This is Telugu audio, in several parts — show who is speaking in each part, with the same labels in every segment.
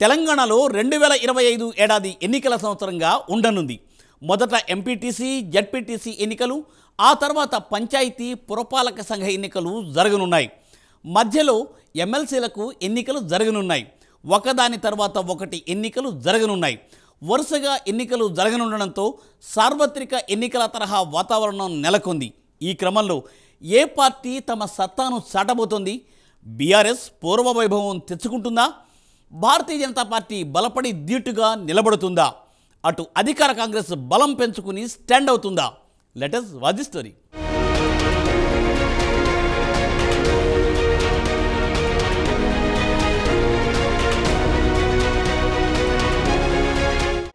Speaker 1: తెలంగాణలో 2025 ఏడాది ఎన్నికల సంవత్సరంగా ఉండనుంది. మొదట ఎంపీటీసీ, జడ్పీటీసీ ఎన్నికలు, ఆ తర్వాత పంచాయతీ పురపాలక సంఘ ఎన్నికలు జరగనున్నాయి. మధ్యలో ఎమ్మెల్సీలకు ఎన్నికలు జరగనున్నాయి. ఒకదాని తర్వాత ఒకటి ఎన్నికలు జరగనున్నాయి. వరుసగా ఎన్నికలు జరగనుండడంతో సార్వత్రిక ఎన్నికల తరహా వాతావరణం నెలకొంది. ఈ క్రమంలో ఏ పార్టీ తమ సత్తాను చాటబోతోంది? బీఆర్ఎస్ పూర్వ వైభవం తెచ్చుకుంటుందా? భారతీయ జనతా పార్టీ బలపడి ధీటుగా నిలబడుతుందా? అటు అధికార కాంగ్రెస్ బలం పెంచుకుని స్టాండ్ అవుతుందా? Let us watch the story.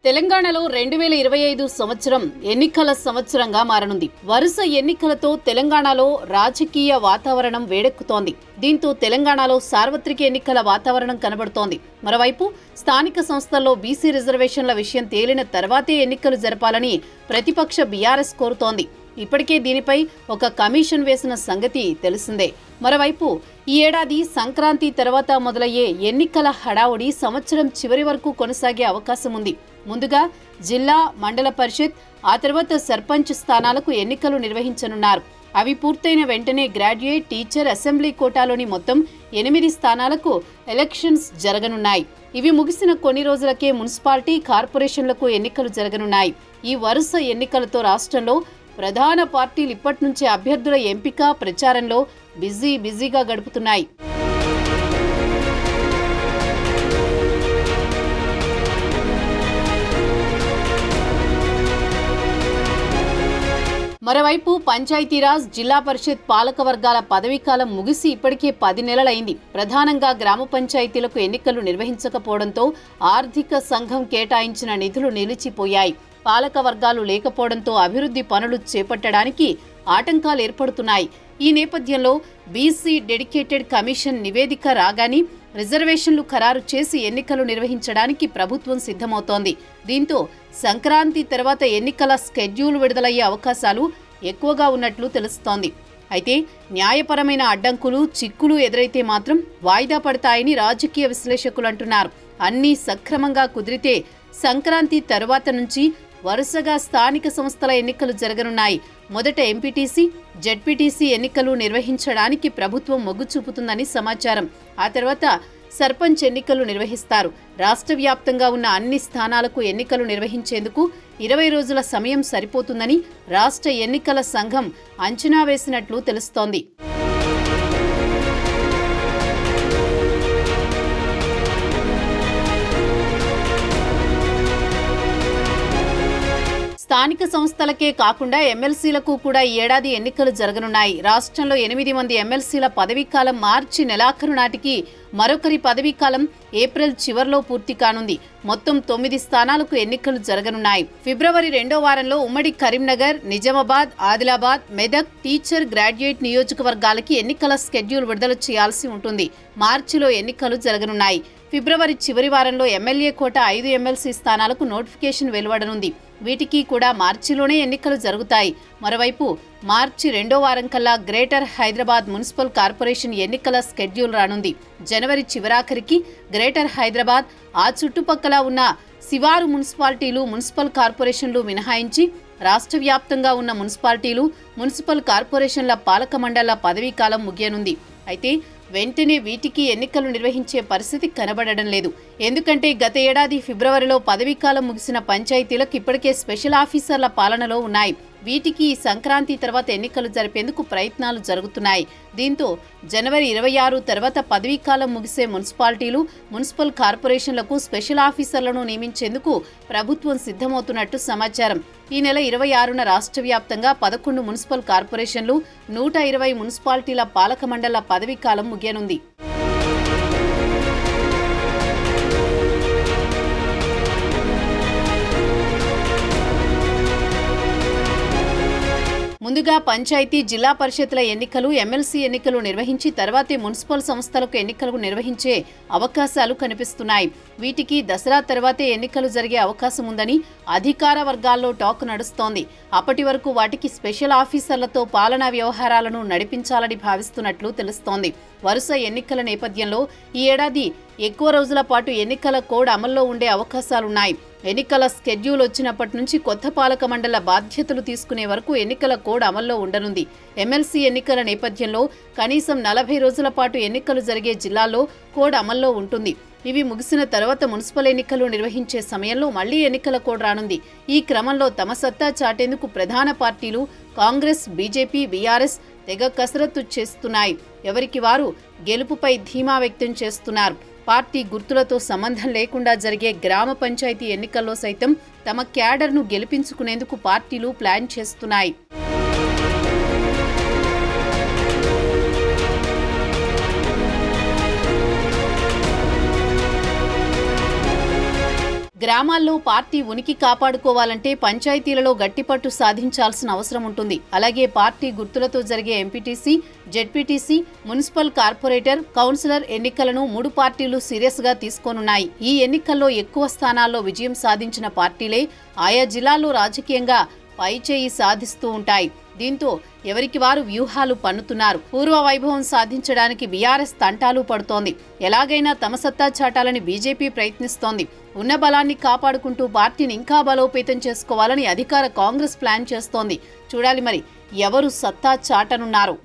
Speaker 2: తెలంగాణలో 2025 సంవత్సరం ఎన్నికల సంవత్సరంగా మారనుంది. వరుస ఎన్నికలతో తెలంగాణలో రాజకీయ వాతావరణం వేడెక్కుతోంది. దీంతో తెలంగాణలో సార్వత్రిక ఎన్నికల వాతావరణం కనబడుతోంది. మరోవైపు స్థానిక సంస్థల్లో బీసీ రిజర్వేషన్ల విషయం తేలిన తర్వాతే ఎన్నికలు జరపాలని ప్రతిపక్ష బీఆర్ఎస్ కోరుతోంది. ఇప్పటికే దీనిపై ఒక కమిషన్ వేసిన సంగతి తెలిసిందే. మరోవైపు ఈ ఏడాది సంక్రాంతి తర్వాత మొదలయ్యే ఎన్నికల హడావుడి సంవత్సరం చివరి వరకు కొనసాగే అవకాశం ఉంది. ముందుగా జిల్లా, మండల పరిషత్, ఆ తర్వాత సర్పంచ్ స్థానాలకు ఎన్నికలు నిర్వహించనున్నారు. అవి పూర్తయిన వెంటనే గ్రాడ్యుయేట్, టీచర్, అసెంబ్లీ కోటాలోని మొత్తం 8 స్థానాలకు ఎలక్షన్స్ జరగనున్నాయి. ఇవి ముగిసిన కొన్ని రోజులకే మున్సిపాలిటీ, కార్పొరేషన్లకు ఎన్నికలు జరగనున్నాయి. ఈ వరుస ఎన్నికలతో రాష్ట్రంలో ప్రధాన పార్టీలు ఇప్పటి నుంచే అభ్యర్థుల ఎంపిక, ప్రచారంలో బిజీగా గడుపుతున్నాయి. మరోవైపు పంచాయతీరాజ్, జిల్లా పరిషత్ పాలక వర్గాల పదవీకాలం ముగిసి ఇప్పటికే 10 నెలలైంది. ప్రధానంగా గ్రామ పంచాయతీలకు ఎన్నికలు నిర్వహించకపోవడంతో ఆర్థిక సంఘం కేటాయించిన నిధులు నిలిచిపోయాయి. పాలక వర్గాలు లేకపోవడంతో అభివృద్ధి పనులు చేపట్టడానికి ఆటంకాలు ఏర్పడుతున్నాయి. ఈ నేపథ్యంలో బీసీ డెడికేటెడ్ కమిషన్ నివేదిక రాగానే రిజర్వేషన్లు ఖరారు చేసి ఎన్నికలు నిర్వహించడానికి ప్రభుత్వం సిద్ధమవుతోంది. దీంతో సంక్రాంతి తర్వాత ఎన్నికల స్కెడ్యూల్ విడుదలయ్యే అవకాశాలు ఎక్కువగా ఉన్నట్లు తెలుస్తోంది. అయితే న్యాయపరమైన అడ్డంకులు, చిక్కులు ఎదురైతే మాత్రం వాయిదా పడతాయని రాజకీయ విశ్లేషకులు అంటున్నారు. అన్నీ సక్రమంగా కుదిరితే సంక్రాంతి తరువాత నుంచి వరుసగా స్థానిక సంస్థల ఎన్నికలు జరగనున్నాయి. మొదట ఎంపీటీసీ, జడ్పీటీసీ ఎన్నికలు నిర్వహించడానికి ప్రభుత్వం మొగ్గు చూపుతుందని సమాచారం. ఆ తర్వాత సర్పంచ్ ఎన్నికలు నిర్వహిస్తారు. రాష్ట్ర వ్యాప్తంగా ఉన్న అన్ని స్థానాలకు ఎన్నికలు నిర్వహించేందుకు 20 రోజుల సమయం సరిపోతుందని రాష్ట్ర ఎన్నికల సంఘం అంచనా వేసినట్లు తెలుస్తోంది. స్థానిక సంస్థలకే కాకుండా ఎమ్మెల్సీలకు కూడా ఈ ఏడాది ఎన్నికలు జరగనున్నాయి. రాష్ట్రంలో 8 మంది ఎమ్మెల్సీల పదవీకాలం మార్చి నెలాఖరు నాటికి, మరొకరి పదవీకాలం ఏప్రిల్ చివర్లో పూర్తి కానుంది. మొత్తం 9 స్థానాలకు ఎన్నికలు జరగనున్నాయి. ఫిబ్రవరి 2వ వారంలో ఉమ్మడి కరీంనగర్, నిజామాబాద్, ఆదిలాబాద్, మెదక్ టీచర్, గ్రాడ్యుయేట్ నియోజకవర్గాలకి ఎన్నికల స్కెడ్యూల్ విడుదల చేయాల్సి ఉంటుంది. మార్చిలో ఎన్నికలు జరగనున్నాయి. ఫిబ్రవరి చివరి వారంలో ఎమ్మెల్యే కోట 5 ఎమ్మెల్సీ స్థానాలకు నోటిఫికేషన్ వెలువడనుంది. వీటికి కూడా మార్చిలోనే ఎన్నికలు జరుగుతాయి. మరోవైపు మార్చి 2వ వారం కల్లా గ్రేటర్ హైదరాబాద్ మున్సిపల్ కార్పొరేషన్ ఎన్నికల స్కెడ్యూల్ రానుంది. జనవరి చివరాఖరికి గ్రేటర్ హైదరాబాద్, ఆ చుట్టుపక్కల ఉన్న శివారు మున్సిపాలిటీలు, మున్సిపల్ కార్పొరేషన్లు మినహాయించి రాష్ట్ర వ్యాప్తంగా ఉన్న మున్సిపాలిటీలు, మున్సిపల్ కార్పొరేషన్ల పాలక మండళ్ల పదవీకాలం ముగియనుంది. అయితే వెంటనే వీటికి ఎన్నికలు నిర్వహించే పరిస్థితి కనబడడం లేదు. ఎందుకంటే గత ఏడాది ఫిబ్రవరిలో పదవీకాలం ముగిసిన పంచాయతీలకు ఇప్పటికే స్పెషల్ ఆఫీసర్ల పాలనలో ఉన్నాయి. వీటికి సంక్రాంతి తర్వాత ఎన్నికలు జరిపేందుకు ప్రయత్నాలు జరుగుతున్నాయి. దీంతో జనవరి 26 తర్వాత పదవీకాలం ముగిసే మున్సిపాలిటీలు, మున్సిపల్ కార్పొరేషన్లకు స్పెషల్ ఆఫీసర్లను నియమించేందుకు ప్రభుత్వం సిద్ధమవుతున్నట్టు సమాచారం. ఈ నెల 26న రాష్ట్ర వ్యాప్తంగా 11 మున్సిపల్ కార్పొరేషన్లు, 120 మున్సిపాలిటీల పాలక మండళ్ల పదవీకాలం ముగియనుంది. ముందుగా ముందుగా పంచాయతీ జిల్లా పరిషత్ల ఎన్నికలు ఎమ్మెల్సీ ఎన్నికలు నిర్వహించి తర్వాతే మున్సిపల్ సంస్థలకు ఎన్నికలు నిర్వహించే అవకాశాలు కనిపిస్తున్నాయి. వీటికి దసరా తర్వాతే ఎన్నికలు జరిగే అవకాశం ఉందని అధికార వర్గాల్లో టాక్ నడుస్తోంది. అప్పటి వరకు వాటికి స్పెషల్ ఆఫీసర్లతో పాలనా వ్యవహారాలను నడిపించాలని భావిస్తున్నట్లు తెలుస్తోంది. వరుస ఎన్నికల నేపథ్యంలో ఈ ఏడాది ఎక్కువ రోజుల పాటు ఎన్నికల కోడ్ అమల్లో ఉండే అవకాశాలున్నాయి. ఎన్నికల స్కెడ్యూల్ వచ్చినప్పటి నుంచి కొత్త పాలక మండళ్ల బాధ్యతలు తీసుకునే వరకు ఎన్నికల కోడ్ అమల్లో ఉండనుంది. ఎమ్మెల్సీ ఎన్నికల నేపథ్యంలో కనీసం 40 రోజుల పాటు ఎన్నికలు జరిగే జిల్లాల్లో కోడ్ అమల్లో ఉంటుంది. ఇవి ముగిసిన తర్వాత మున్సిపల్ ఎన్నికలు నిర్వహించే సమయంలో మళ్లీ ఎన్నికల కోడ్ రానుంది. ఈ క్రమంలో తమ సత్తా చాటేందుకు ప్రధాన పార్టీలు కాంగ్రెస్, బీజేపీ, బీఆర్ఎస్ తెగ కసరత్తు చేస్తున్నాయి. ఎవరికి వారు గెలుపుపై ధీమా వ్యక్తం చేస్తున్నారు. పార్టీ గుర్తులతో సంబంధం లేకుండా జరిగే గ్రామ పంచాయతీ ఎన్నికల్లో సైతం తమ క్యాడర్ను గెలిపించుకునేందుకు పార్టీలు ప్లాన్ చేస్తున్నాయి. గ్రామాల్లో పార్టీ ఉనికి కాపాడుకోవాలంటే పంచాయతీలలో గట్టిపట్టు సాధించాల్సిన అవసరం ఉంటుంది. అలాగే పార్టీ గుర్తులతో జరిగే MPTC, ZPTC, municipal corporator, councillor ఎన్నికలను 3 పార్టీలు సీరియస్గా తీసుకోనున్నాయి. ఈ ఎన్నికల్లో ఎక్కువ స్థానాల్లో విజయం సాధించిన పార్టీలే ఆయా జిల్లాల్లో రాజకీయంగా పైచేయి సాధిస్తూ ఉంటాయి. దీంతో ఎవరికి వారు వ్యూహాలు పన్నుతున్నారు. పూర్వ వైభవం సాధించడానికి బీఆర్ఎస్ తంటాలు పడుతోంది. ఎలాగైనా తమ సత్తా చాటాలని బీజేపీ ప్రయత్నిస్తోంది. ఉన్న బలాన్ని కాపాడుకుంటూ పార్టీని ఇంకా బలోపేతం చేసుకోవాలని అధికార కాంగ్రెస్ ప్లాన్ చేస్తోంది. చూడాలి మరి ఎవరు సత్తా చాటనున్నారు.